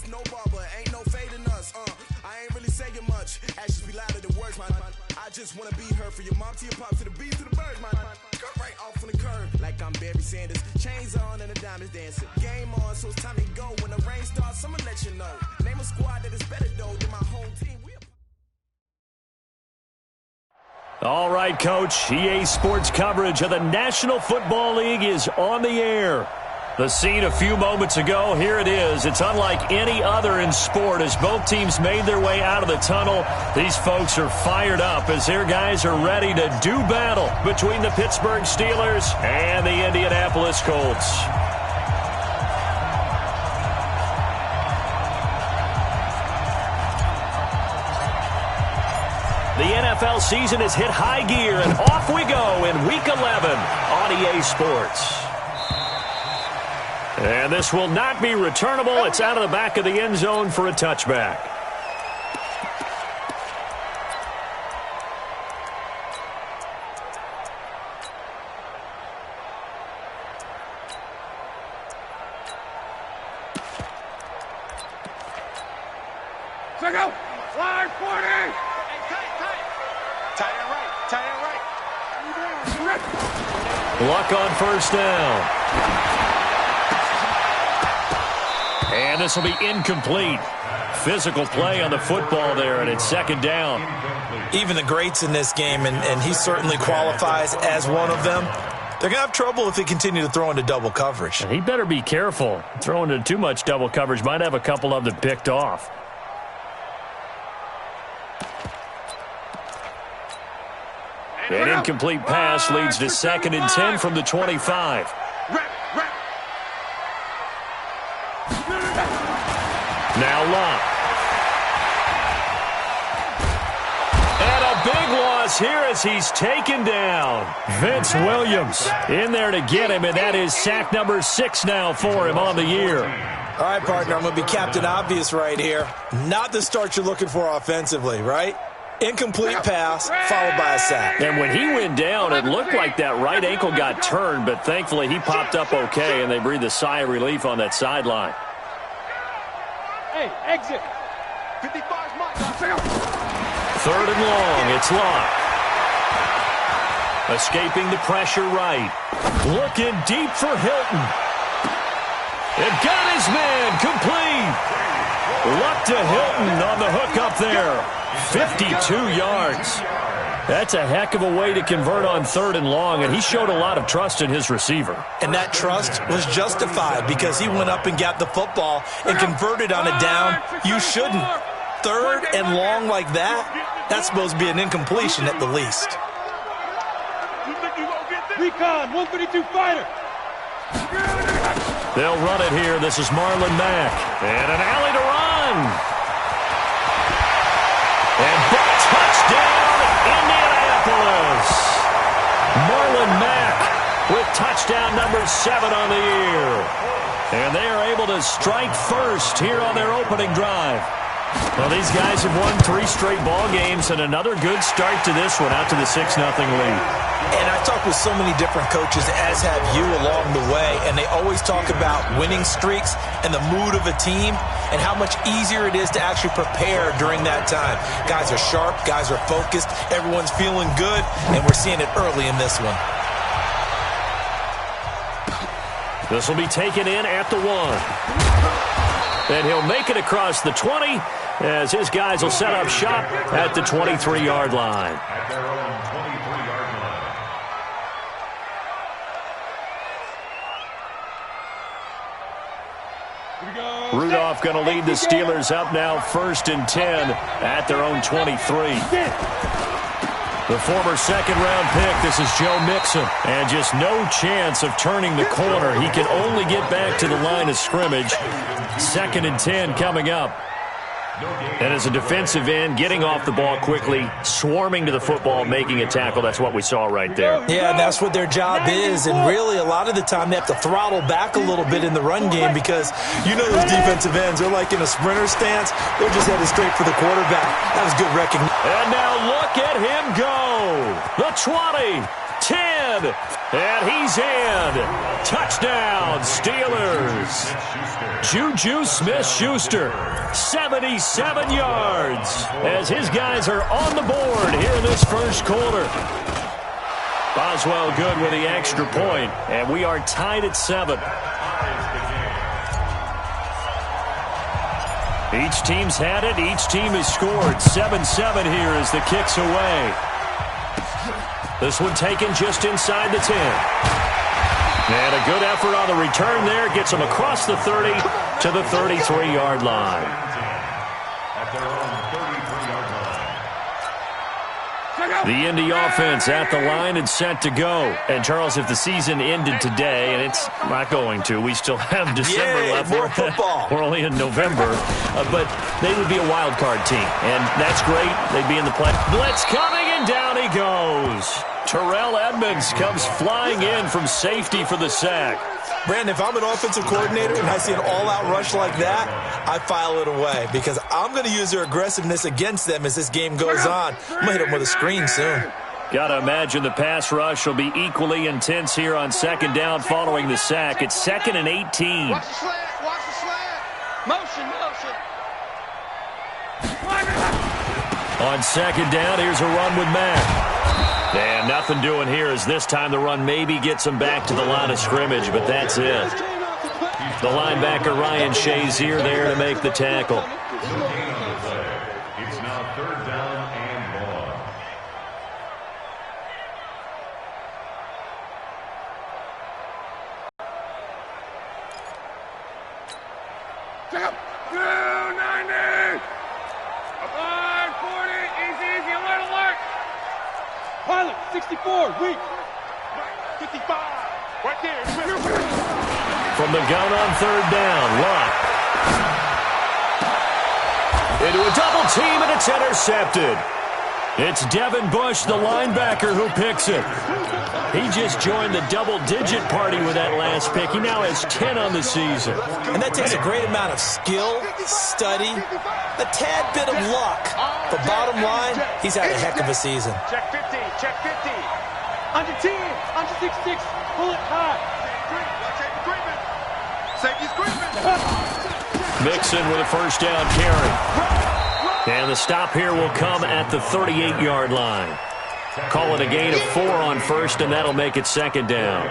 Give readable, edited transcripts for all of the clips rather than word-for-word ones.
us, no barber, ain't no fading us. I ain't really saying much. Actions be louder than words, man. I just wanna be heard from your mom to your pop to the beat to the birds, man. Cut right off on the curb, like I'm Barry Sanders. Chains on and the diamonds dancing. Game on, so it's time to go. When the rain starts, I'ma let you know. Name a squad that is better though than my home team. All right, Coach. EA Sports coverage of the National Football League is on the air. The scene a few moments ago, here it is. It's unlike any other in sport as both teams made their way out of the tunnel. These folks are fired up as their guys are ready to do battle between the Pittsburgh Steelers and the Indianapolis Colts. The NFL season has hit high gear, and off we go in Week 11 on EA Sports. And this will not be returnable. It's out of the back of the end zone for a touchback. Check out! Line 40! Tight end right. Luck on first down. And this will be incomplete. Physical play on the football there, and it's second down. Even the greats in this game, and he certainly qualifies as one of them, they're going to have trouble if they continue to throw into double coverage. And he better be careful. Throwing into too much double coverage might have a couple of them picked off. An incomplete pass leads to 2nd and 10 from the 25. Now Locke. And a big loss here as he's taken down. Vince Williams in there to get him, and that is sack number 6 now for him on the year. All right, partner, I'm going to be Captain Obvious right here. Not the start you're looking for offensively, right? Incomplete pass, followed by a sack. And when he went down, it looked like that right ankle got turned, but thankfully he popped up okay, and they breathed a sigh of relief on that sideline. Hey, exit. 55's mine. 3rd and long, it's Locke. Escaping the pressure right. Looking deep for Hilton. It got his man complete. Luck to Hilton on the hook up there. 52 yards. That's a heck of a way to convert on 3rd and long, and he showed a lot of trust in his receiver. And that trust was justified because he went up and got the football and converted on a down you shouldn't. 3rd and long like that, that's supposed to be an incompletion at the least. Recon, 132 fighter. They'll run it here. This is Marlon Mack. And an alley to run. And touchdown, Indianapolis. Marlon Mack with touchdown number 7 on the year. And they are able to strike first here on their opening drive. Well, these guys have won 3 straight ball games, and another good start to this one out to the 6-0 lead. And I've talked with so many different coaches, as have you, along the way, and they always talk about winning streaks and the mood of a team and how much easier it is to actually prepare during that time. Guys are sharp, guys are focused, everyone's feeling good, and we're seeing it early in this one. This will be taken in at the 1. And he'll make it across the 20 as his guys will set up shop at the 23-yard line. At their own 23-yard line. Rudolph going to lead the Steelers up now 1st and 10 at their own 23. The former 2nd-round pick, this is Joe Mixon. And just no chance of turning the corner. He can only get back to the line of scrimmage. 2nd and 10 coming up. And as a defensive end, getting off the ball quickly, swarming to the football, making a tackle. That's what we saw right there. Yeah, and that's what their job is. And really, a lot of the time, they have to throttle back a little bit in the run game because you know those defensive ends, they're like in a sprinter stance. They're just headed straight for the quarterback. That was good recognition. And now look at him go. The 20. 10, and he's in. Touchdown, Steelers. Juju Smith-Schuster, 77 yards, as his guys are on the board here in this first quarter. Boswell good with the extra point, and we are tied at 7. Each team's had it. Each team has scored. 7-7 here as the kick's away. This one taken just inside the 10. And a good effort on the return there. Gets them across the 30 to the 33-yard line. At their own 33-yard line. The Indy offense at the line and set to go. And, Charles, if the season ended today, and it's not going to, we still have December left. More football. We're only in November. But they would be a wild card team. And that's great. They'd be in the play. Blitz coming, and down he goes. Terrell Edmonds comes flying in from safety for the sack. Brandon, if I'm an offensive coordinator and I see an all-out rush like that, I file it away because I'm going to use their aggressiveness against them as this game goes on. I'm going to hit them with a screen soon. Got to imagine the pass rush will be equally intense here on second down following the sack. It's 2nd and 18. Watch the slant. Watch the slant. Motion. On second down, here's a run with Matt. And nothing doing here as this time the run maybe gets him back to the line of scrimmage, but that's it. The linebacker Ryan Shazier there to make the tackle. It's now 3rd down and long. Check up. 290. 540. Easy. Alert. Pilot, 64, weak. 55, right there. From the gun on 3rd down, Lott. Into a double team, and it's intercepted. It's Devin Bush, the linebacker, who picks it. He just joined the double-digit party with that last pick. He now has 10 on the season. And that takes a great amount of skill, study, a tad bit of luck. But bottom line, he's had a heck of a season. Check 50. Under 10, under 66, pull it high. Safety's creeping. Mixon with a first down carry. And the stop here will come at the 38-yard line. Call it a gain of 4 on first, and that'll make it 2nd down.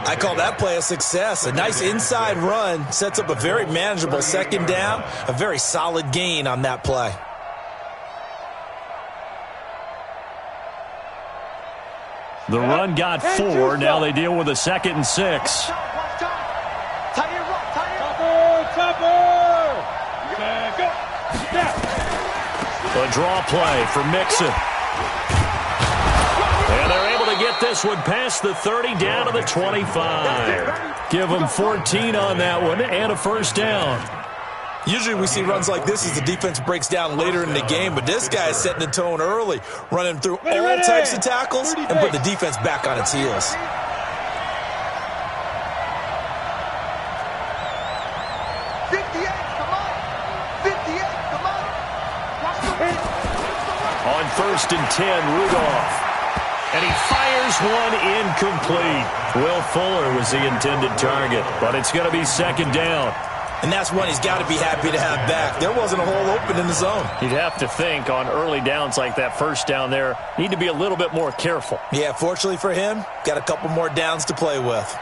I call that play a success. A nice inside run sets up a very manageable 2nd down, a very solid gain on that play. The run got 4. Now they deal with a 2nd and 6. A draw play for Mixon. And they're able to get this one past the 30 down to the 25. Give them 14 on that one and a first down. Usually we see runs like this as the defense breaks down later in the game, but this guy is setting the tone early, running through all types of tackles and putting the defense back on its heels. On 1st and 10, Rudolph. And he fires one incomplete. Will Fuller was the intended target, but it's going to be 2nd down. And that's one he's got to be happy to have back. There wasn't a hole open in the zone. You'd have to think on early downs like that first down there, need to be a little bit more careful. Yeah, fortunately for him, got a couple more downs to play with.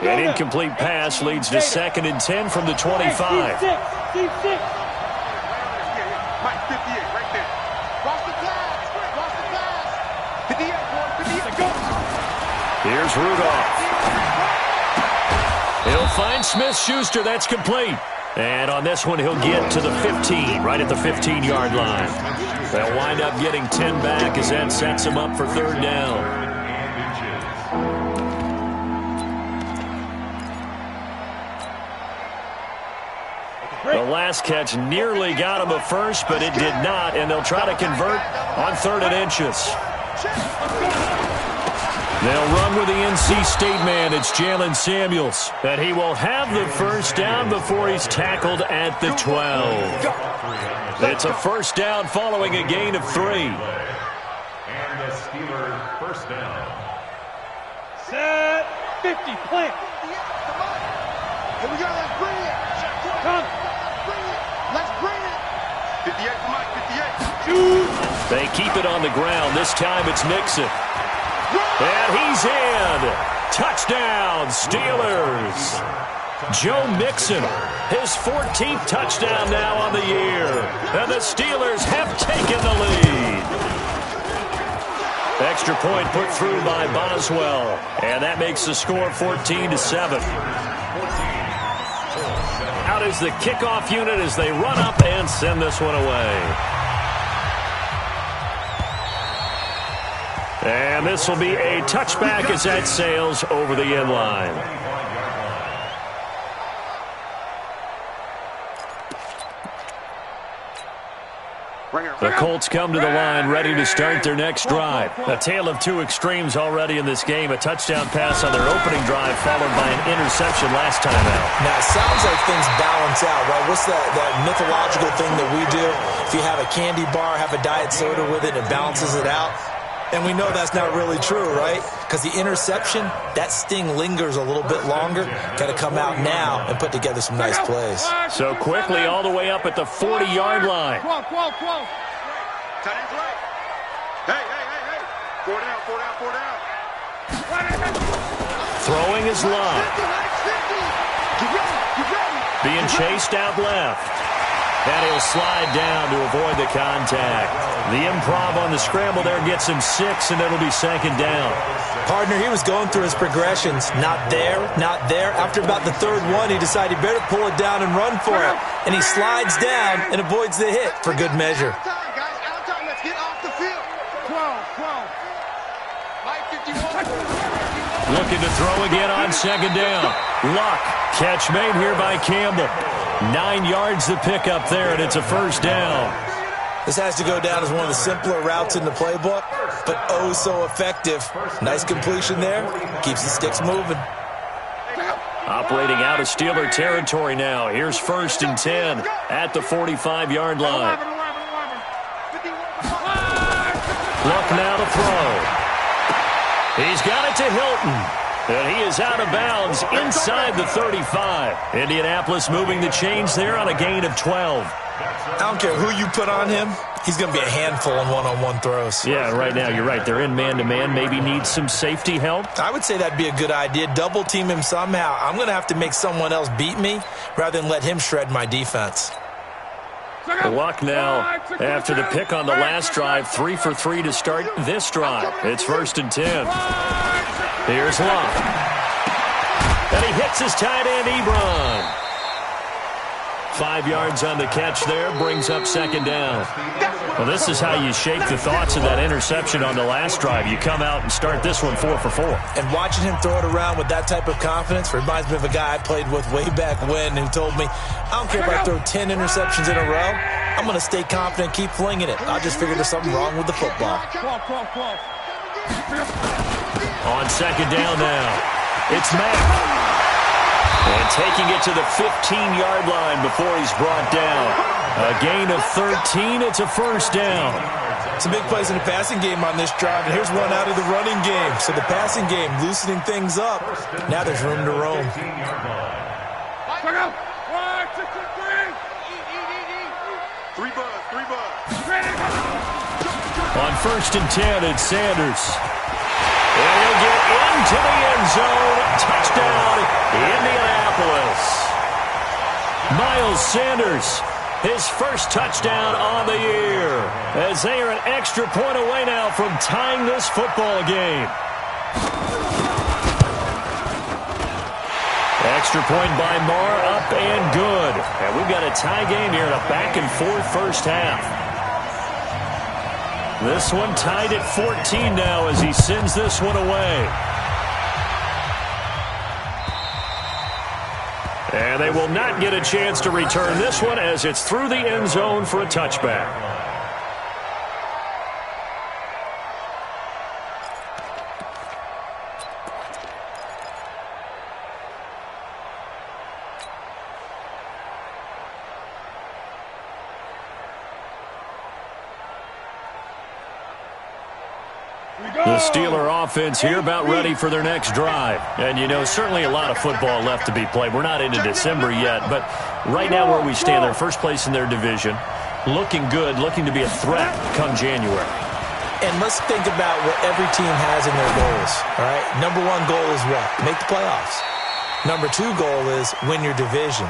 An incomplete pass leads to 2nd and 10 from the 25. Mike, 58, right there. Cross the pass. 58, boy. 58. Here's Rudolph. He'll find Smith-Schuster. That's complete. And on this one, he'll get to the 15, right at the 15-yard line. They'll wind up getting 10 back as that sets him up for 3rd down. The last catch nearly got him a first, but it did not, and they'll try to convert on 3rd and inches. They'll run with the NC State man. It's Jalen Samuels. And he will have the first down before he's tackled at the 12. It's a first down following a gain of 3. And the Steelers first down. Set 50, plant. Here we go, let's bring it. Come. Bring it. Let's bring it. 58 for Mike, 58. Shoot. They keep it on the ground. This time it's Mixon. And he's in. Touchdown, Steelers. Joe Mixon, his 14th touchdown now on the year. And the Steelers have taken the lead. Extra point put through by Boswell. And that makes the score 14-7. Out is the kickoff unit as they run up and send this one away. And this will be a touchback as that sails over the end line. The Colts come to the line ready to start their next drive. A tale of two extremes already in this game. A touchdown pass on their opening drive followed by an interception last time out. Now, it sounds like things balance out, right? What's that mythological thing that we do? If you have a candy bar, have a diet soda with it, it balances it out. And we know that's not really true, right? Because the interception, that sting lingers a little bit longer. Got to come out now and put together some nice plays. So quickly all the way up at the 40-yard line. Tight end's right. Hey. 4 down. Throwing is Love. Being chased out left. And he'll slide down to avoid the contact. The improv on the scramble there gets him 6, and it'll be second down. Partner, he was going through his progressions. Not there. After about the third one, he decided he better pull it down and run for it. And he slides down and avoids the hit for good measure. Out of time, let's get off the field. 12. Mike 51. Looking to throw again on second down. Luck. Catch made here by Campbell. 9 yards to pick up there, and it's a first down. This has to go down as one of the simpler routes in the playbook, but oh so effective. Nice completion there. Keeps the sticks moving. Operating out of Steeler territory now. Here's 1st and 10 at the 45-yard line. Luck now to throw. He's got it to Hilton. And he is out of bounds inside the 35. Indianapolis moving the chains there on a gain of 12. I don't care who you put on him. He's going to be a handful in one-on-one throws. Yeah, right now you're right. They're in man-to-man. Maybe need some safety help. I would say that'd be a good idea. Double team him somehow. I'm going to have to make someone else beat me rather than let him shred my defense. Luck now after the pick on the last drive. 3 for 3 to start this drive. It's 1st and 10. Here's Luck. And he hits his tight end, Ebron. 5 yards on the catch there, brings up second down. Well, this is how you shake the thoughts of that interception on the last drive. You come out and start this one 4 for 4. And watching him throw it around with that type of confidence reminds me of a guy I played with way back when who told me, I don't care if I throw 10 interceptions in a row. I'm going to stay confident, keep flinging it. I just figured there's something wrong with the football. On second down now, it's Mack. And taking it to the 15-yard line before he's brought down. A gain of 13. It's a first down. Some big plays in the passing game on this drive, and here's one out of the running game. So the passing game loosening things up. Now there's room to roam. 1, 2, 3. 3 buzz. On 1st and 10, it's Sanders. And he'll get into the end zone. Touchdown, Indianapolis. Miles Sanders, his first touchdown on the year, as they are an extra point away now from tying this football game. Extra point by Marr, up and good. And we've got a tie game here in a back-and-forth first half. This one tied at 14 now as he sends this one away. And they will not get a chance to return this one as it's through the end zone for a touchback. The Steeler offense here about ready for their next drive. And, you know, certainly a lot of football left to be played. We're not into December yet, but right now where we stand, they're first place in their division. Looking good, looking to be a threat come January. And let's think about what every team has in their goals, all right? Number one goal is what? Make the playoffs. Number two goal is win your division.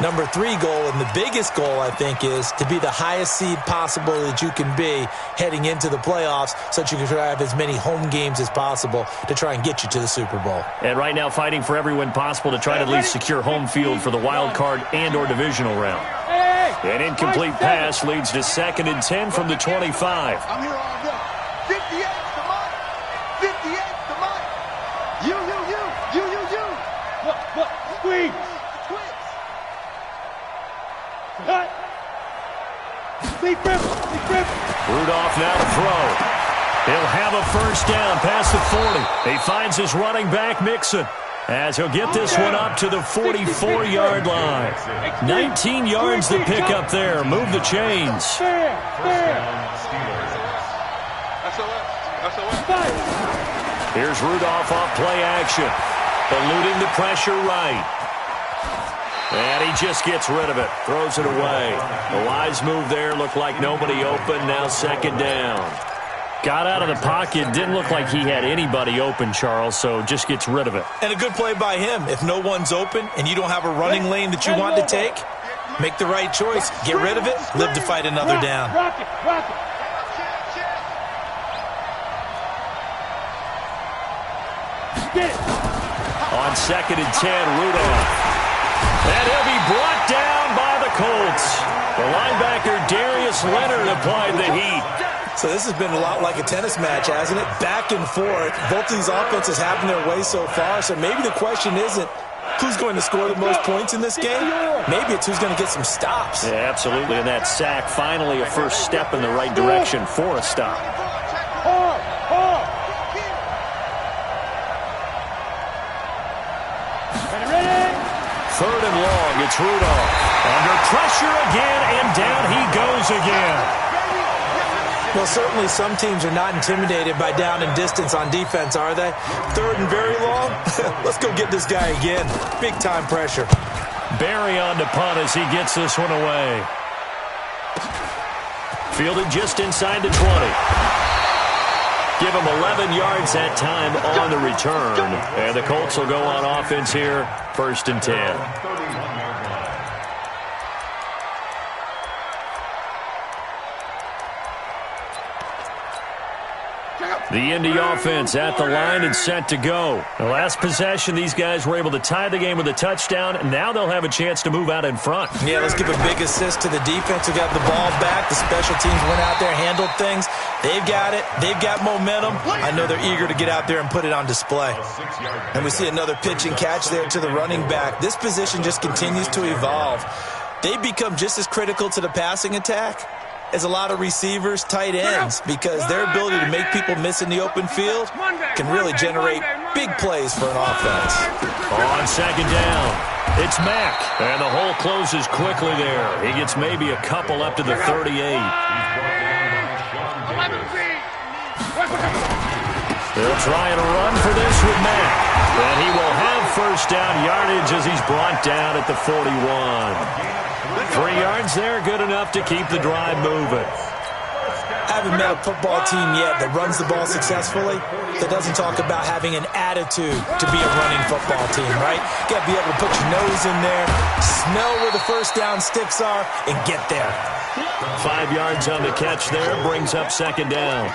Number three goal, and the biggest goal, I think, is to be the highest seed possible that you can be heading into the playoffs so that you can have as many home games as possible to try and get you to the Super Bowl. And right now fighting for every win possible to try to at least secure home field for the wild card and or divisional round. An incomplete pass leads to 2nd and 10 from the 25. I'm here all day. 58 to Mike. 58 to Mike. You. What? Squeeze. Cut. Rudolph now to throw. He'll have a first down past the 40. He finds his running back, Mixon, as he'll get this one up to the 44-yard line. 19 yards to pick up there. Move the chains. Here's Rudolph off play action. Eluding the pressure right. And he just gets rid of it. Throws it away. A wise move there. Looked like nobody open. Now 2nd down. Got out of the pocket. Didn't look like he had anybody open, Charles, so just gets rid of it. And a good play by him. If no one's open and you don't have a running lane that you want to take, make the right choice. Get rid of it. Live to fight another down. On 2nd and 10, Rudolph. And he'll be brought down by the Colts. The linebacker, Darius Leonard, applied the heat. So this has been a lot like a tennis match, hasn't it? Back and forth. Both these offenses having their way so far. So maybe the question isn't who's going to score the most points in this game. Maybe it's who's going to get some stops. Yeah, absolutely. And that sack, finally a first step in the right direction for a stop. Third and long, it's Rudolph. Under pressure again, and down he goes again. Well, certainly some teams are not intimidated by down and distance on defense, are they? Third and very long? Let's go get this guy again. Big-time pressure. Barry on to punt as he gets this one away. Fielded just inside the 20. Give him 11 yards that time on the return. And the Colts will go on offense here, 1st and 10. The Indy offense at the line and set to go. The last possession, these guys were able to tie the game with a touchdown, and now they'll have a chance to move out in front. Yeah, let's give a big assist to the defense who got the ball back. The special teams went out there, handled things. They've got it. They've got momentum. I know they're eager to get out there and put it on display. And we see another pitch and catch there to the running back. This position just continues to evolve. They become just as critical to the passing attack as a lot of receivers, tight ends, because their ability to make people miss in the open field can really generate big plays for an offense. On 2nd down, it's Mack, and the hole closes quickly there. He gets maybe a couple up to the 38. They'll try and run for this with Mack, and he will have first down yardage as he's brought down at the 41. 3 yards there, good enough to keep the drive moving. I haven't met a football team yet that runs the ball successfully that doesn't talk about having an attitude to be a running football team, right? You got to be able to put your nose in there, smell where the first down sticks are, and get there. 5 yards on the catch there, brings up 2nd down.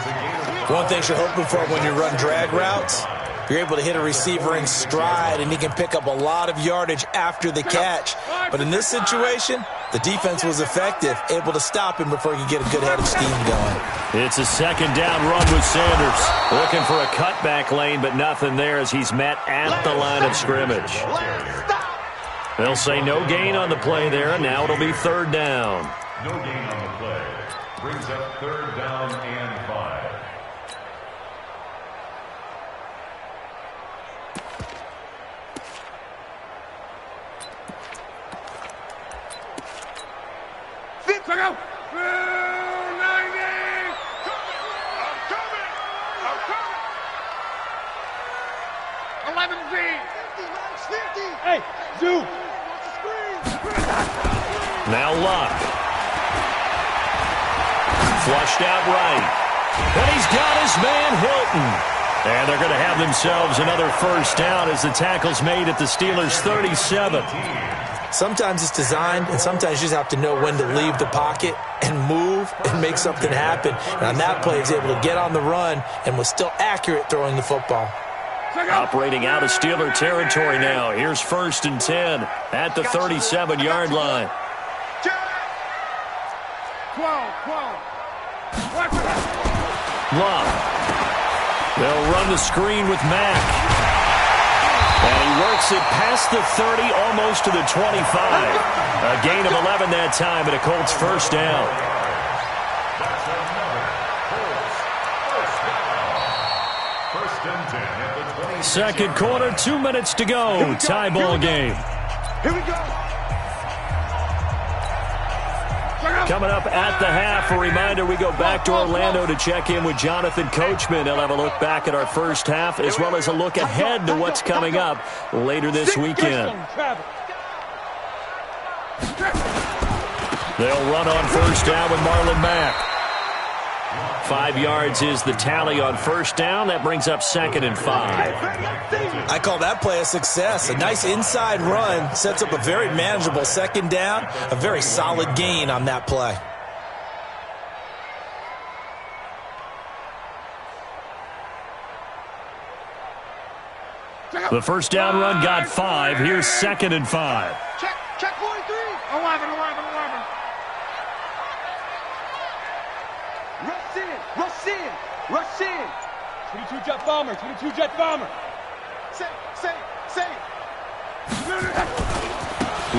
One thing you're hoping for when you run drag routes, you're able to hit a receiver in stride, and he can pick up a lot of yardage after the catch. But in this situation, the defense was effective, able to stop him before he could get a good head of steam going. It's a 2nd down run with Sanders. Looking for a cutback lane, but nothing there as he's met at the line of scrimmage. They'll say no gain on the play there, and now it'll be 3rd down. No gain on the play. Brings up 3rd down and 5. Check out. 90. I'm coming. 11Z. 50. Hey, Zoo. Now Luck. Flushed out right. And he's got his man Hilton. And they're going to have themselves another first down as the tackle's made at the Steelers' 37. Sometimes it's designed, and sometimes you just have to know when to leave the pocket and move and make something happen. And on that play, he was able to get on the run and was still accurate throwing the football. Operating out of Steeler territory now. Here's 1st and 10 at the 37-yard line. 12. Love. They'll run the screen with Mack. And he works it past the 30, almost to the 25. A gain of 11 that time, and a Colts first down. First and 10 at the 20. Second quarter, 2 minutes to go. Tie ball game. Here we go. Coming up at the half, a reminder, we go back to Orlando to check in with Jonathan Coachman. He'll have a look back at our first half as well as a look ahead to what's coming up later this weekend. They'll run on first down with Marlon Mack. 5 yards is the tally on first down. That brings up 2nd and 5. I call that play a success. A nice inside run sets up a very manageable second down. A very solid gain on that play. The first down run got 5. Here's 2nd and 5. Check 43. 11. Rush in. 22 jet bomber. 22 jet bomber. Say.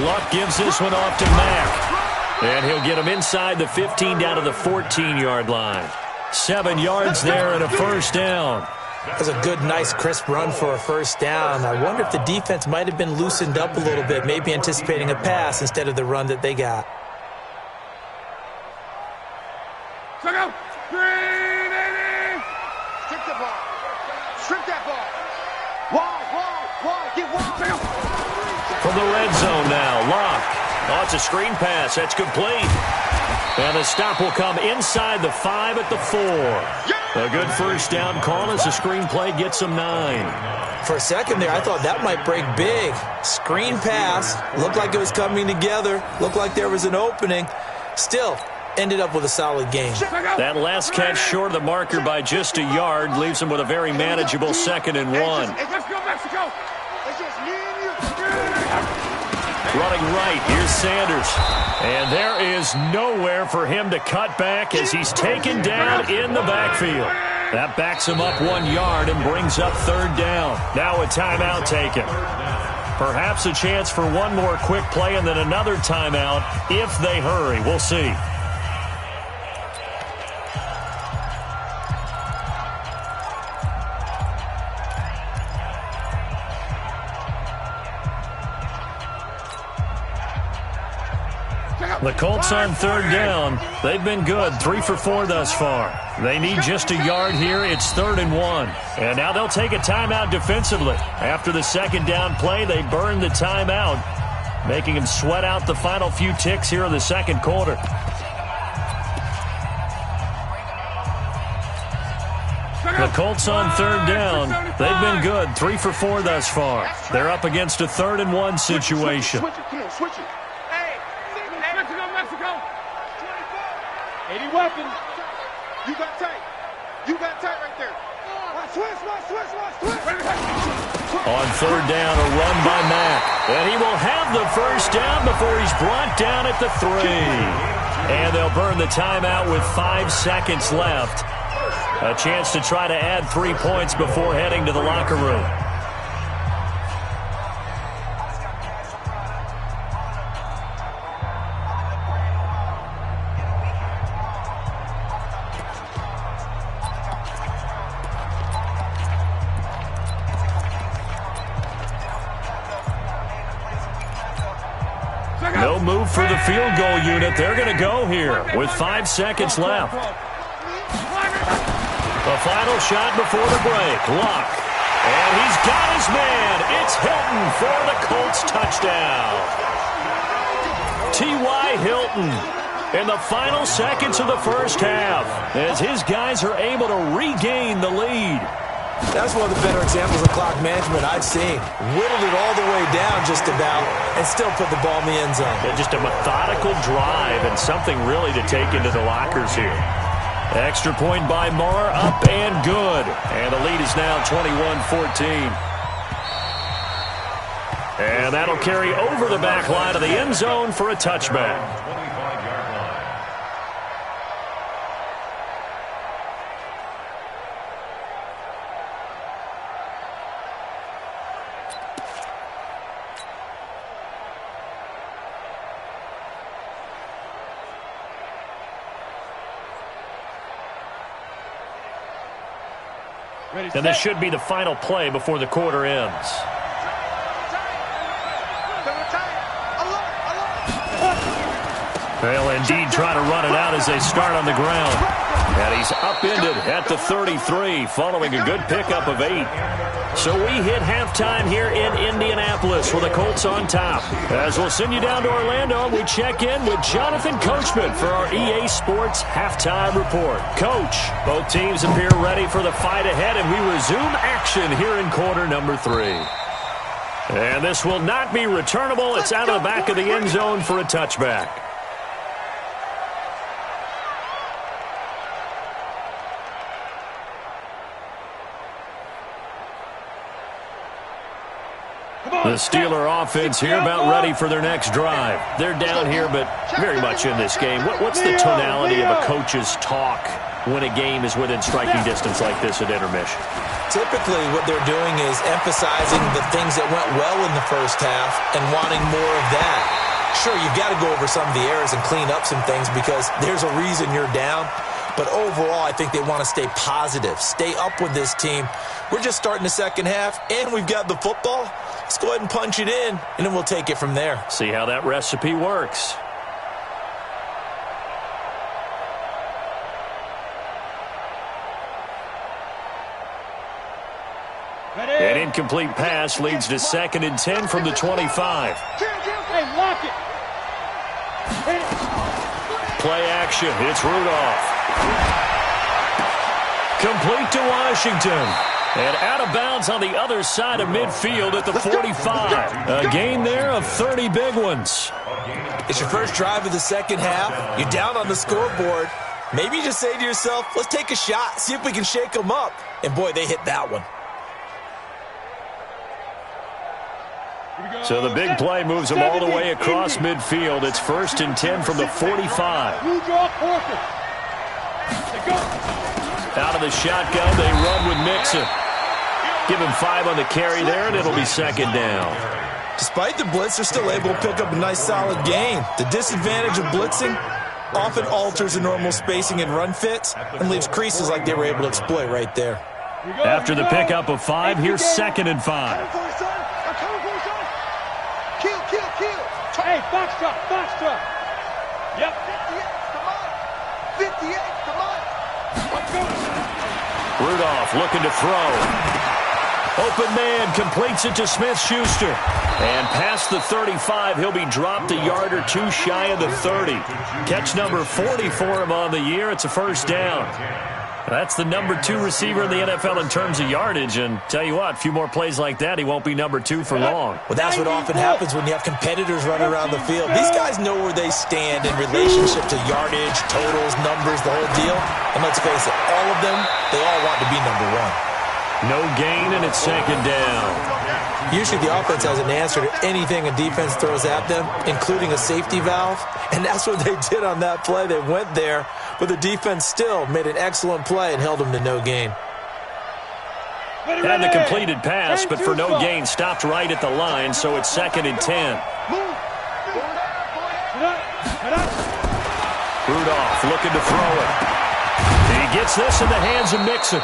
Luck gives this one off to Mack. And he'll get him inside the 15 down to the 14-yard line. 7 yards there and a first down. That's a good, nice, crisp run for a first down. I wonder if the defense might have been loosened up a little bit, maybe anticipating a pass instead of the run that they got. Go. Green 80. Strip that ball. Wall. Get wall. From the red zone now, Luck. Oh, it's a screen pass. That's complete. And the stop will come inside the 5 at the 4. A good first down call as the screen play gets him 9. For a second there, I thought that might break big. Screen pass. Looked like it was coming together. Looked like there was an opening. Still, ended up with a solid game. That last catch short of the marker by just a yard leaves him with a very manageable 2nd and 1. Let's go, Mexico. It's just me and you. Running right, here's Sanders. And there is nowhere for him to cut back as he's taken down in the backfield. That backs him up 1 yard and brings up 3rd down. Now a timeout taken. Perhaps a chance for one more quick play and then another timeout if they hurry. We'll see. The Colts on 3rd down. They've been good, 3 for 4 thus far. They need just a yard here. It's 3rd and 1. And now they'll take a timeout defensively. After the 2nd down play, they burn the timeout, making them sweat out the final few ticks here in the 2nd quarter. The Colts on 3rd down. They've been good, 3 for 4 thus far. They're up against a 3rd and 1 situation. Switch it. Mexico. 80 weapons. You got tight right there. Switch. On 3rd down, a run by Mack. And he will have the first down before he's brought down at the 3. And they'll burn the timeout with 5 seconds left. A chance to try to add 3 points before heading to the locker room. No move for the field goal unit. They're going to go here with 5 seconds left. The final shot before the break. Luck. And he's got his man. It's Hilton for the Colts touchdown. T.Y. Hilton in the final seconds of the first half as his guys are able to regain the lead. That's one of the better examples of clock management I've seen. Whittled it all the way down just about and still put the ball in the end zone. Yeah, just a methodical drive and something really to take into the lockers here. Extra point by Marr, up and good. And the lead is now 21-14. And that'll carry over the back line of the end zone for a touchback. And this should be the final play before the quarter ends. They'll indeed try to run it out as they start on the ground. And he's upended at the 33 following a good pickup of 8. So we hit halftime here in Indianapolis with the Colts on top. As we'll send you down to Orlando, we check in with Jonathan Coachman for our EA Sports Halftime Report. Coach, both teams appear ready for the fight ahead, and we resume action here in quarter number 3. And this will not be returnable. It's out of the back of the end zone for a touchback. The Steeler offense here about ready for their next drive. They're down here, but very much in this game. What's the tonality of a coach's talk when a game is within striking distance like this at intermission? Typically, what they're doing is emphasizing the things that went well in the first half and wanting more of that. Sure, you've got to go over some of the errors and clean up some things because there's a reason you're down. But overall, I think they want to stay positive, stay up with this team. We're just starting the second half, and we've got the football. Let's go ahead and punch it in, and then we'll take it from there. See how that recipe works. An incomplete pass leads to 2nd and 10 from the 25. Hey, lock it. Play action. It's Rudolph. Complete to Washington. And out of bounds on the other side of midfield at the 45. A gain there of 30 big ones. It's your first drive of the second half. You're down on the scoreboard. Maybe you just say to yourself, let's take a shot, see if we can shake them up. And, boy, they hit that one. So the big play moves them all the way across midfield. It's 1st and 10 from the 45. Out of the shotgun, they run with Mixon. Give him 5 on the carry there, and it'll be 2nd down. Despite the blitz, they're still able to pick up a nice, solid gain. The disadvantage of blitzing often alters the normal spacing and run fits and leaves creases like they were able to exploit right there. After the pickup of 5, here's 2nd and 5. Hey, box drop. Yep. 58, come on. Rudolph looking to throw. Open man completes it to Smith-Schuster. And past the 35, he'll be dropped a yard or two shy of the 30. Catch number 40 for him on the year. It's a 1st down. That's the number 2 receiver in the NFL in terms of yardage. And tell you what, a few more plays like that, he won't be number 2 for long. Well, that's what often happens when you have competitors running around the field. These guys know where they stand in relationship to yardage, totals, numbers, the whole deal. And let's face it, all of them, they all want to be number 1. No gain, and it's 2nd down. Usually the offense has an answer to anything a defense throws at them, including a safety valve. And that's what they did on that play. They went there, but the defense still made an excellent play and held them to no gain. And the completed pass, but for no gain, stopped right at the line, so it's 2nd and 10. Rudolph looking to throw it. He gets this in the hands of Mixon.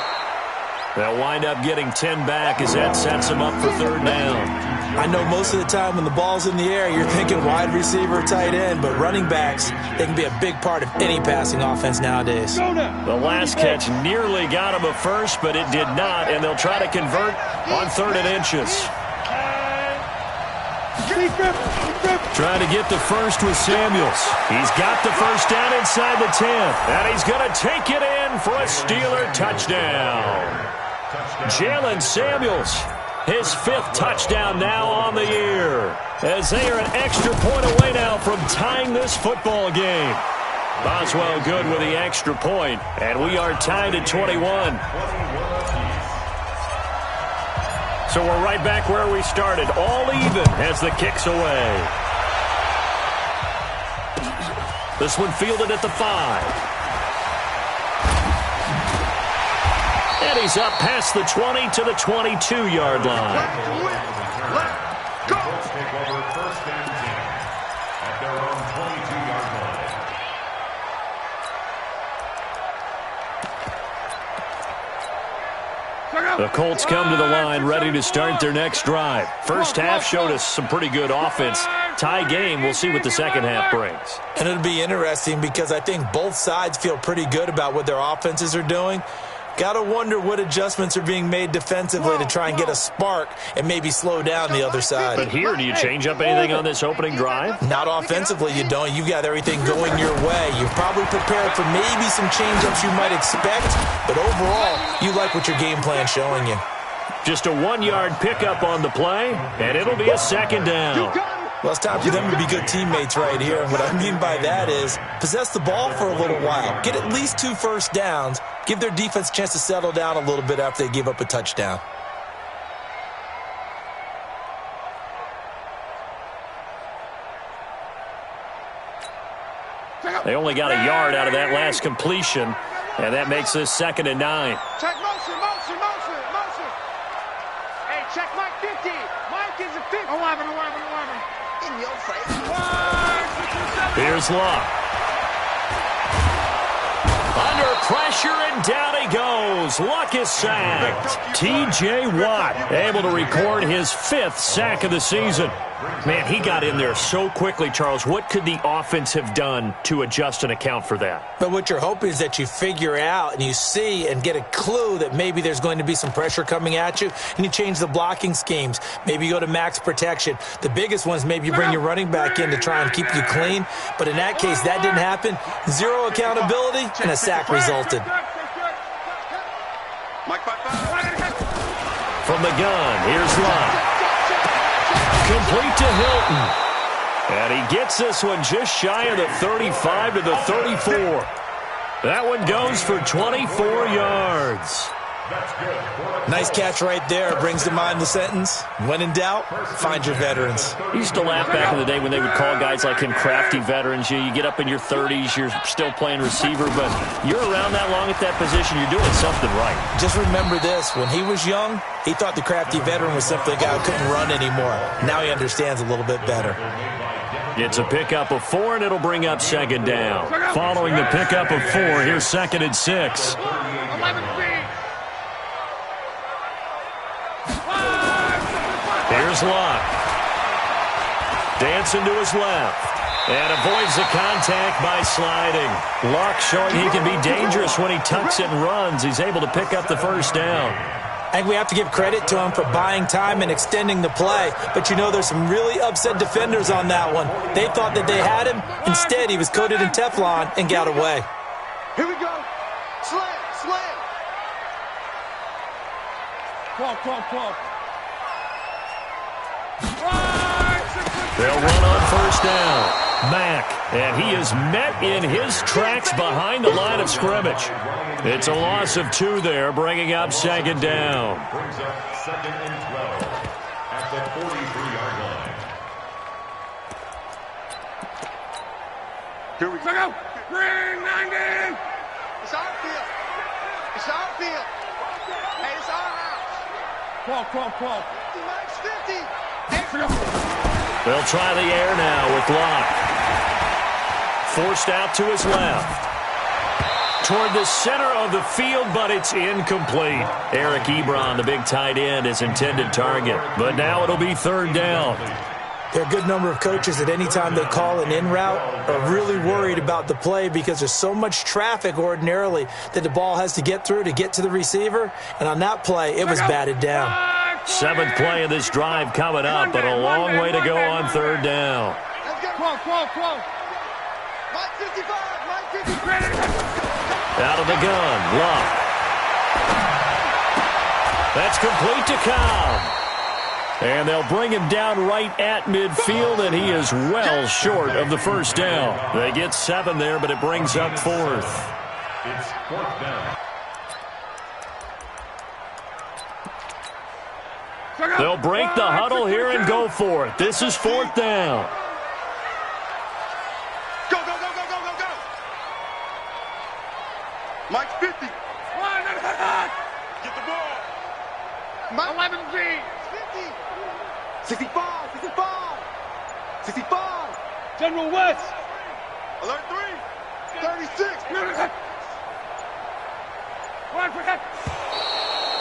They'll wind up getting 10 back as that sets them up for 3rd down. I know most of the time when the ball's in the air, you're thinking wide receiver, tight end, but running backs, they can be a big part of any passing offense nowadays. The last catch nearly got him a first, but it did not, and they'll try to convert on 3rd and inches. Trying to get the first with Samuels. He's got the first down inside the 10, and he's going to take it in for a Steeler touchdown. Jalen Samuels, his 5th touchdown now on the year, as they are an extra point away now from tying this football game. Boswell good with the extra point, and we are tied at 21. So we're right back where we started, all even as the kick's away. This one fielded at the 5. And he's up past the 20 to the 22-yard line. Let's go. Take over 1st and 10 at their own 22-yard line. The Colts come to the line ready to start their next drive. First half showed us some pretty good offense. Tie game, we'll see what the second half brings. And it'll be interesting because I think both sides feel pretty good about what their offenses are doing. Got to wonder what adjustments are being made defensively to try and get a spark and maybe slow down the other side. But here, do you change up anything on this opening drive? Not offensively, you don't. You've got everything going your way. You're probably prepared for maybe some change-ups you might expect, but overall, you like what your game plan's showing you. Just a 1-yard pickup on the play, and it'll be a 2nd down. Well, it's time for them to be good teammates right here. And what I mean by that is possess the ball for a little while. Get at least 2 first downs. Give their defense a chance to settle down a little bit after they give up a touchdown. They only got a yard out of that last completion, and that makes this 2nd and 9. Check motion. Hey, check Mike 50. Mike is a 50. 11. In your face. Here's Luck. Under pressure, and down he goes. Luck is sacked. T.J. Watt able to record his 5th sack of the season. Man, he got in there so quickly, Charles. What could the offense have done to adjust and account for that? But what you're hoping is that you figure out and you see and get a clue that maybe there's going to be some pressure coming at you, and you change the blocking schemes. Maybe you go to max protection. The biggest one is maybe you bring your running back in to try and keep you clean. But in that case, that didn't happen. 0 accountability, and a sack resulted. From the gun, here's Luck. Complete to Hilton. And he gets this one just shy of the 35 to the 34. That one goes for 24 yards. Nice catch right there. Brings to mind the sentence, when in doubt, find your veterans. I used to laugh back in the day when they would call guys like him crafty veterans. You get up in your 30s, you're still playing receiver, but you're around that long at that position, you're doing something right. Just remember this, when he was young, he thought the crafty veteran was simply a guy who couldn't run anymore. Now he understands a little bit better. It's a pickup of 4, and it'll bring up 2nd down. Following the pickup of 4, here's 2nd and 6. 11 feet. Here's Luck. Dancing to his left. And avoids the contact by sliding. Luck showing he can be dangerous when he tucks it and runs. He's able to pick up the 1st down. I think we have to give credit to him for buying time and extending the play. But you know, there's some really upset defenders on that one. They thought that they had him. Instead, he was coated in Teflon and got away. Here we go. Slam. 12. They'll run on 1st down. Mack, and he is met in his tracks behind the line of scrimmage. It's a loss of 2 there, bringing up 2nd down. Brings up 2nd and 12 at the 43-yard line. Here we go. Bring 90. It's our field. Hey, it's our house. 12. Max 50. They'll try the air now with Luck. Forced out to his left. toward the center of the field, but it's incomplete. Eric Ebron, the big tight end, is intended target. But now it'll be third down. There are a good number of coaches that any time they call an in route are really worried about the play because there's so much traffic ordinarily that the ball has to get through to get to the receiver. And on that play, it was batted down. 7th play of this drive coming up, but a long way to go on third down. Out of the gun, Love. That's complete to Cobb. And they'll bring him down right at midfield, and he is well short of the first down. They get 7 there, but it brings up 4th. It's 4th down. They'll break the huddle here and go for it. This is 4th down. Go, go, go, go, go, go, go. Mike's 50. Get the ball. Mike 11G. 50. 65, 65. 65. General West. Alert 3. 36.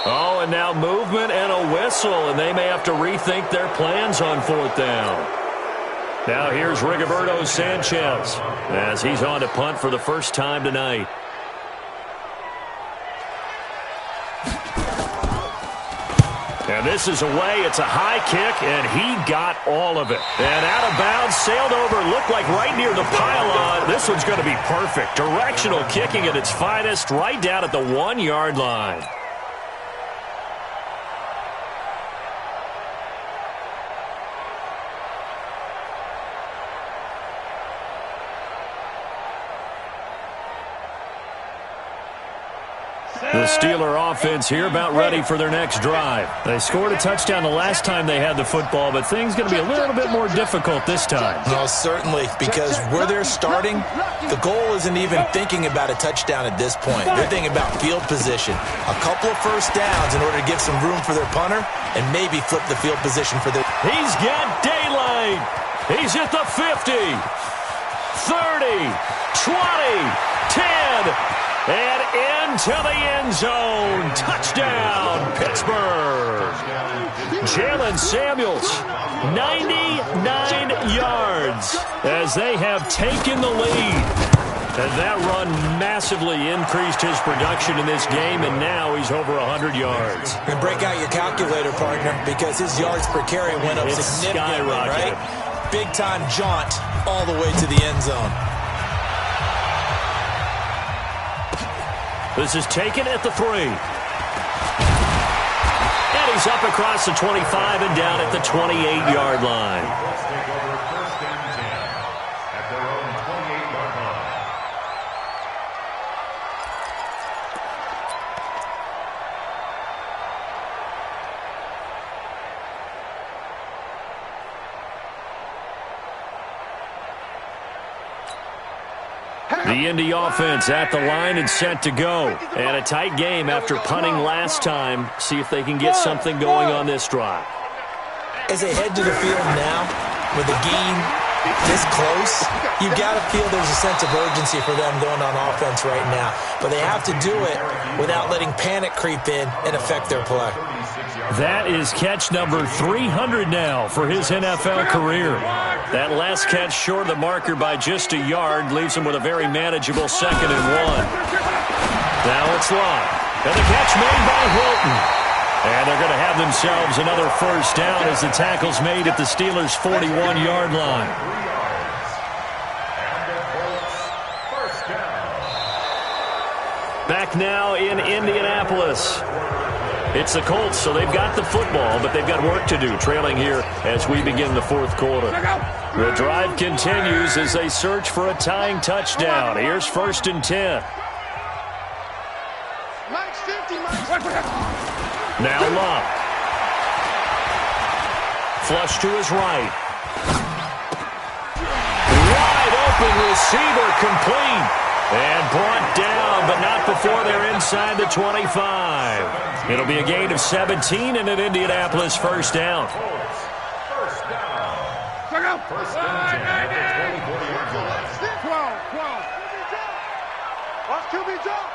Oh, and now movement and a whistle, and they may have to rethink their plans on 4th down. Now here's Rigoberto Sanchez as he's on to punt for the first time tonight. And this is away. It's a high kick, and he got all of it. And out of bounds, sailed over, looked like right near the pylon. This one's going to be perfect. Directional kicking at its finest, right down at the 1-yard line. The Steeler offense here about ready for their next drive. They scored a touchdown the last time they had the football, but things going to be a little bit more difficult this time. No, certainly, because where they're starting, the goal isn't even thinking about a touchdown at this point. They're thinking about field position. A couple of first downs in order to give some room for their punter and maybe flip the field position for their... He's got daylight. He's at the 50, 30, 20, 10... and into the end zone. Touchdown, Pittsburgh. Jalen Samuels, 99 yards as they have taken the lead. And that run massively increased his production in this game, and now he's over 100 yards. And break out your calculator, partner, because his yards per carry went up significantly, right? Big-time jaunt all the way to the end zone. This is taken at the 3. And he's up across the 25 and down at the 28-yard line. Let's take over 1st and 10 at their own 28-yard line. The Indy offense at the line and set to go. And a tight game after punting last time. See if they can get something going on this drive. As they head to the field now, with the game this close, you've got to feel there's a sense of urgency for them going on offense right now. But they have to do it without letting panic creep in and affect their play. That is catch number 300 now for his NFL career. That last catch short of the marker by just a yard leaves him with a very manageable 2nd and 1. Now it's Love. And the catch made by Hilton. And they're going to have themselves another first down as the tackle's made at the Steelers' 41-yard line. Back now in Indianapolis. It's the Colts, so they've got the football, but they've got work to do, trailing here as we begin the 4th quarter. The drive continues as they search for a tying touchdown. Here's 1st and 10. Now Love. Flush to his right. Wide open receiver complete. And brought down, but not before they're inside the 25. It'll be a gain of 17 and an Indianapolis first down. QB drop.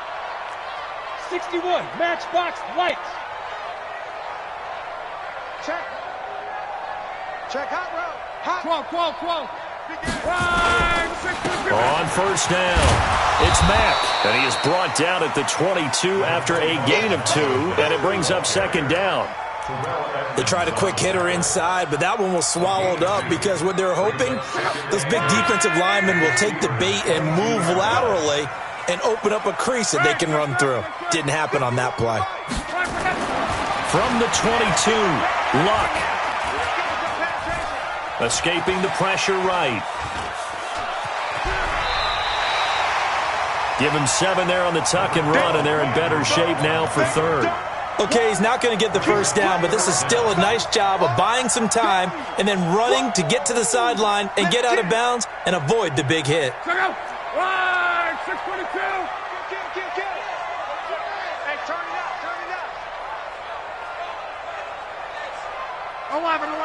61, matchbox lights. Check. Check hot route. Hot. 12. On first down, it's Mack, and he is brought down at the 22 after a gain of 2, and it brings up second down. They tried a quick hitter inside, but that one was swallowed up because what they're hoping, those big defensive linemen will take the bait and move laterally and open up a crease that they can run through. Didn't happen on that play. From the 22, Luck. Escaping the pressure right. Give him 7 there on the tuck and run, and they're in better shape now for third. Okay, he's not going to get the first down, but this is still a nice job of buying some time and then running to get to the sideline and get out of bounds and avoid the big hit. Check out. Right, 622. Hey, turn it out. 11. 51.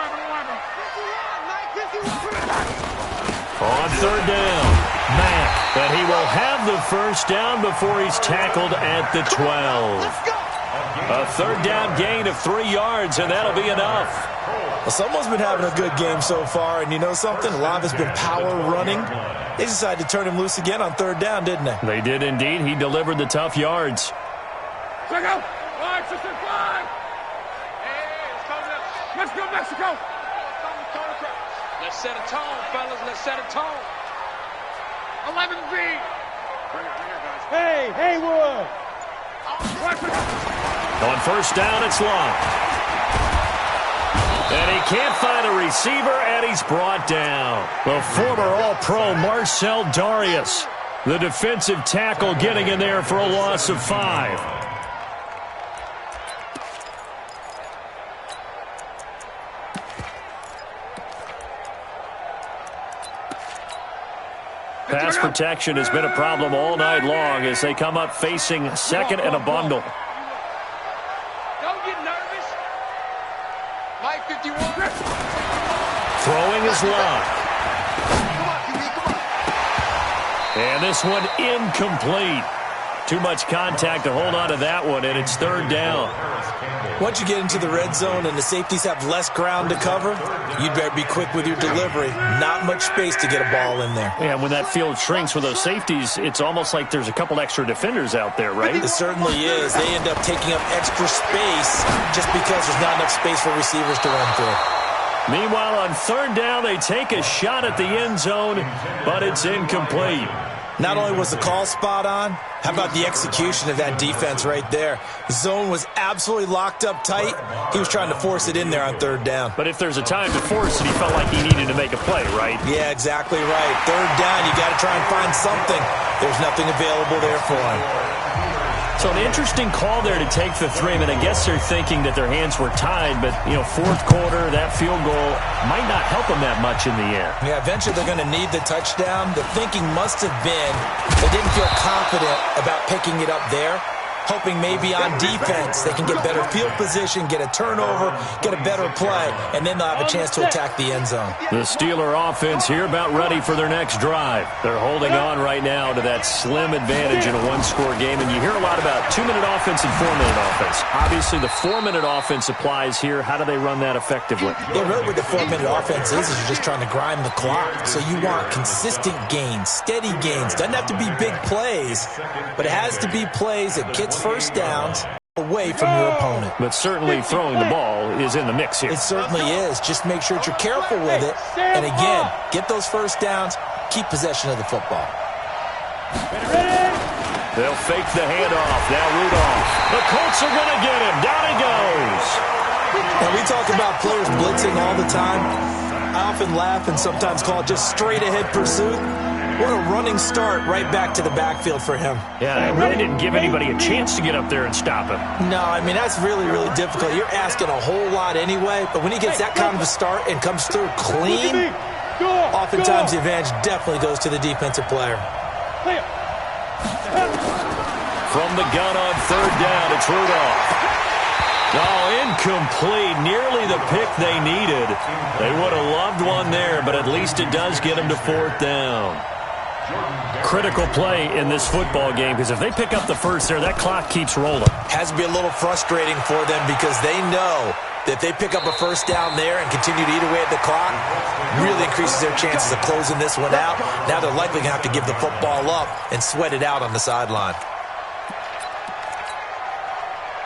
On third down, Mack, and he will have the first down before he's tackled at the 12. Let's go. A third down gain of 3 yards, and that'll be enough. Well, someone's been having a good game so far, and you know something? A lot of it's been power running. They decided to turn him loose again on third down, didn't they? They did indeed. He delivered the tough yards. Check out. 565. Hey, it's coming up. Let's go, Mexico. Let's set a tone, fellas. Let's set a tone. 11 V. Bring it, guys. Hey, Haywood. On first down, it's Luck. And he can't find a receiver, and he's brought down. The former All-Pro Marcel Darius, the defensive tackle, getting in there for a loss of 5. Pass protection has been a problem all night long as they come up facing second and a bundle. Don't get nervous. Mike 51. Throwing is Luck. Come on, QB, come on. And this one incomplete. Too much contact to hold on to that one, and it's third down. Once you get into the red zone and the safeties have less ground to cover, you'd better be quick with your delivery. Not much space to get a ball in there. Yeah, when that field shrinks with those safeties, it's almost like there's a couple extra defenders out there, right? It certainly is. They end up taking up extra space just because there's not enough space for receivers to run through. Meanwhile, on third down, they take a shot at the end zone, but it's incomplete. Not only was the call spot on, how about the execution of that defense right there? The zone was absolutely locked up tight. He was trying to force it in there on third down. But if there's a time to force it, he felt like he needed to make a play, right? Yeah, exactly right. Third down, you got to try and find something. There's nothing available there for him. So an interesting call there to take the 3. I mean, I guess they're thinking that their hands were tied, but, you know, fourth quarter, that field goal might not help them that much in the end. Yeah, eventually they're going to need the touchdown. The thinking must have been they didn't feel confident about picking it up there, hoping maybe on defense they can get better field position, get a turnover, get a better play, and then they'll have a chance to attack the end zone. The Steeler offense here about ready for their next drive. They're holding on right now to that slim advantage in a one-score game, and you hear a lot about 2-minute offense and 4-minute offense. Obviously, the 4-minute offense applies here. How do they run that effectively? Yeah, really what the 4-minute offense is you're just trying to grind the clock. So you want consistent gains, steady gains. Doesn't have to be big plays, but it has to be plays that gets first downs away from your opponent. But certainly throwing the ball is in the mix here. It certainly is. Just make sure that you're careful with it. And again, get those first downs, keep possession of the football. They'll fake the handoff. Now Rudolph. The Colts are going to get him. Down he goes. And we talk about players blitzing all the time. I often laugh and sometimes call it just straight ahead pursuit. What a running start right back to the backfield for him. Yeah, it really didn't give anybody a chance to get up there and stop him. No, I mean, that's really, really difficult. You're asking a whole lot anyway, but when he gets that kind of a start and comes through clean, oftentimes the advantage definitely goes to the defensive player. From the gun on third down, it's Rudolph. Oh, incomplete. Nearly the pick they needed. They would have loved one there, but at least it does get them to fourth down. Critical play in this football game, because if they pick up the first there, that clock keeps rolling. Has to be a little frustrating for them because they know that if they pick up a first down there and continue to eat away at the clock, really increases their chances of closing this one out. Now they're likely going to have to give the football up and sweat it out on the sideline.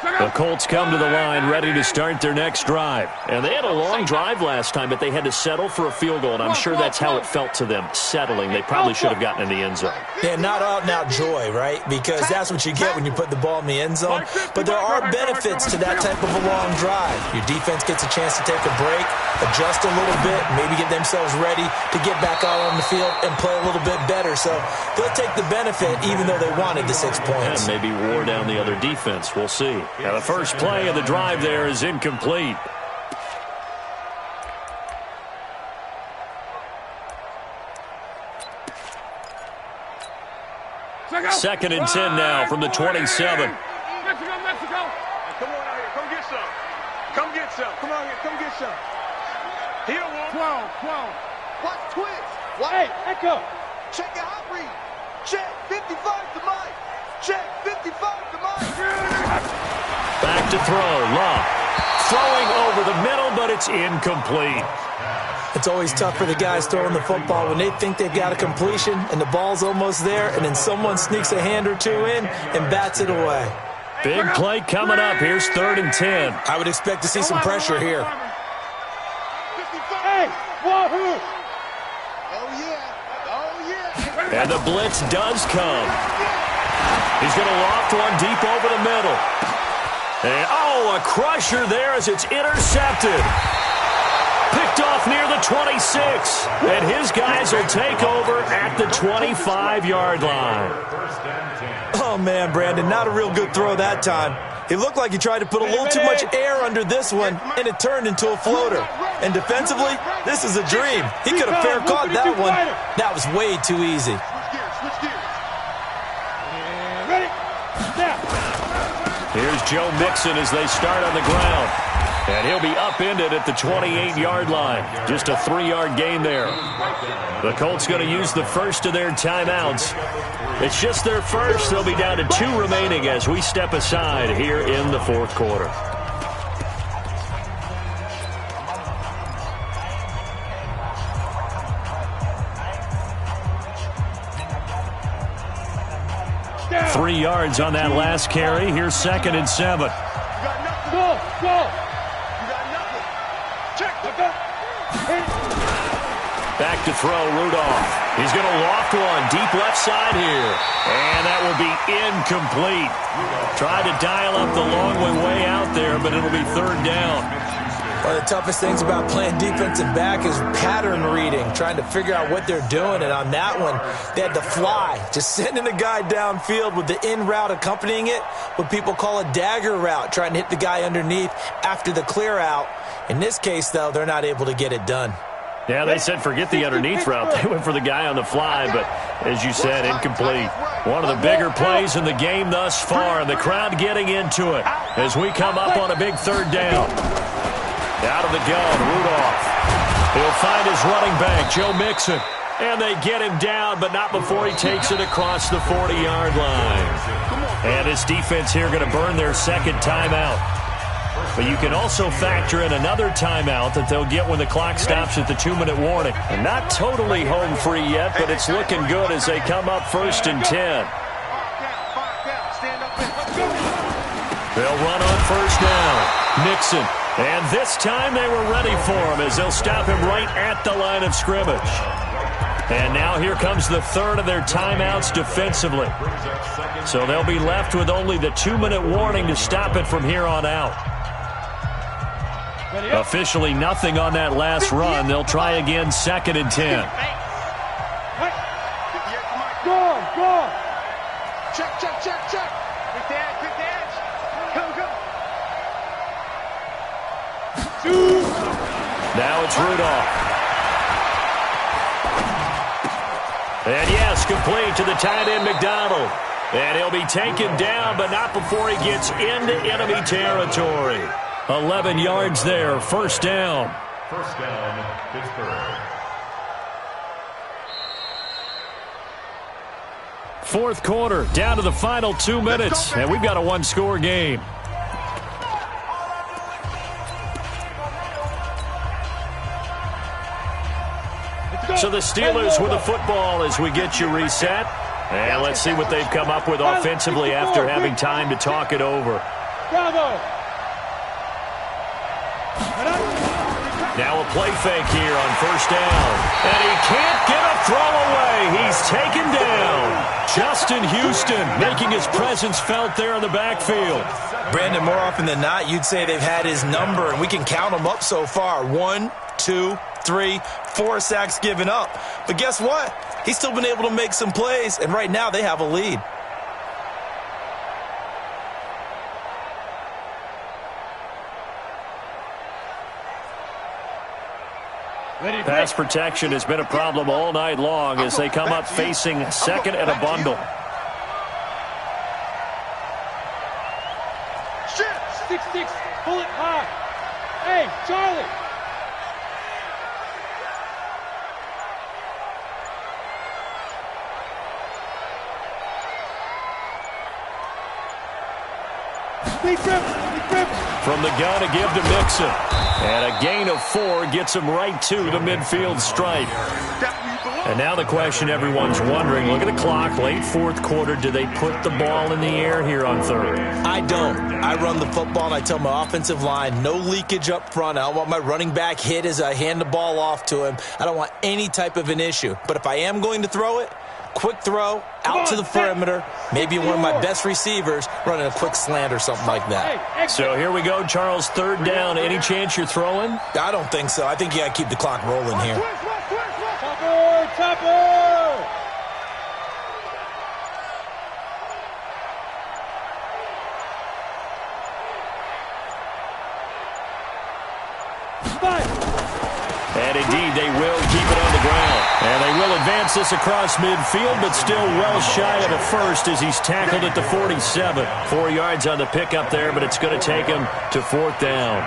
The Colts come to the line ready to start their next drive. And they had a long drive last time, but they had to settle for a field goal, and I'm sure that's how it felt to them, settling. They probably should have gotten in the end zone. Yeah, not out-and-out joy, right? Because that's what you get when you put the ball in the end zone. But there are benefits to that type of a long drive. Your defense gets a chance to take a break, adjust a little bit, maybe get themselves ready to get back out on the field and play a little bit better. So they'll take the benefit even though they wanted the 6 points. And maybe wore down the other defense. We'll see. Now the first play of the drive there is incomplete. Second and 10 now from the 27. Mexico. Come on out here. Come get some. Come get some. Come on here. Come get some. Here, 12. Watch twist. Watch. Hey, Echo. Check your hot read. Check 55 to Mike. Check 55 to Mike. Back to throw. Love. Throwing over the middle, but it's incomplete. It's always tough for the guys throwing the football when they think they've got a completion and the ball's almost there, and then someone sneaks a hand or two in and bats it away. Big play coming up. Here's 3rd and 10. I would expect to see some pressure here. Hey, wahoo! Oh, yeah. And the blitz does come. He's going to loft one deep over the middle. And, a crusher there as it's intercepted. Picked off near the 26. And his guys will take over at the 25-yard line. Oh, man, Brandon, not a real good throw that time. It looked like he tried to put a little too much air under this one, and it turned into a floater. And defensively, this is a dream. He could have fair caught that one. That was way too easy. Switch gears. Ready? Snap. Here's Joe Mixon as they start on the ground. And he'll be upended at the 28-yard line. Just a 3-yard gain there. The Colts going to use the first of their timeouts. It's just their first. They'll be down to 2 remaining as we step aside here in the 4th quarter. Down. 3 yards on that last carry. Here's 2nd and 7. Go. Back to throw, Rudolph. He's going to loft one deep left side here. And that will be incomplete. Tried to dial up the long way out there, but it'll be 3rd down. One of the toughest things about playing defensive back is pattern reading, trying to figure out what they're doing. And on that one, they had to fly, just sending a guy downfield with the in route accompanying it, what people call a dagger route, trying to hit the guy underneath after the clear out. In this case, though, they're not able to get it done. Yeah, they said forget the underneath route. They went for the guy on the fly, but as you said, incomplete. One of the bigger plays in the game thus far, and the crowd getting into it as we come up on a big 3rd down. Out of the gun, Rudolph. He'll find his running back, Joe Mixon. And they get him down, but not before he takes it across the 40-yard line. And his defense here going to burn their 2nd timeout. But you can also factor in another timeout that they'll get when the clock stops at the 2-minute warning. And not totally home free yet, but it's looking good as they come up 1st and 10. They'll run on 1st down. Mixon. And this time they were ready for him as they'll stop him right at the line of scrimmage. And now here comes the 3rd of their timeouts defensively. So they'll be left with only the 2-minute warning to stop it from here on out. Officially nothing on that last run. They'll try again 2nd and 10. Go. Check. Quick dash. Go. Now it's Rudolph. And yes, complete to the tight end McDonald. And he'll be taken down, but not before he gets into enemy territory. 11 yards there, 1st down. 1st down, Pittsburgh. Fourth quarter, down to the final 2 minutes, and we've got a one-score game. So the Steelers with the football as we get you reset. And let's see what they've come up with offensively after having time to talk it over. Bravo. Now a play fake here on first down. And he can't get a throw away. He's taken down. Justin Houston making his presence felt there in the backfield. Brandon, more often than not, you'd say they've had his number, and we can count them up so far. 1, 2, 3, 4 sacks given up. But guess what? He's still been able to make some plays, and right now they have a lead. Pass protection has been a problem all night long as they come up facing second and a bundle. Shift. 6-6. Pull it high. Hey, Charlie. From the gun, a give to Mixon. And a gain of 4 gets him right to the midfield stripe. And now the question everyone's wondering, look at the clock, late fourth quarter, do they put the ball in the air here on third? I don't. I run the football, and I tell my offensive line, no leakage up front. I don't want my running back hit as I hand the ball off to him. I don't want any type of an issue. But if I am going to throw it, quick throw, out to the perimeter, maybe one of my best receivers running a quick slant or something like that. So here we go, Charles, third down. Any chance you're throwing? I don't think so. I think you got to keep the clock rolling here. Topper! And indeed, they will keep it on the ground. And they will advance this across midfield, but still well shy of a first as he's tackled at the 47. 4 yards on the pickup there, but it's going to take him to fourth down.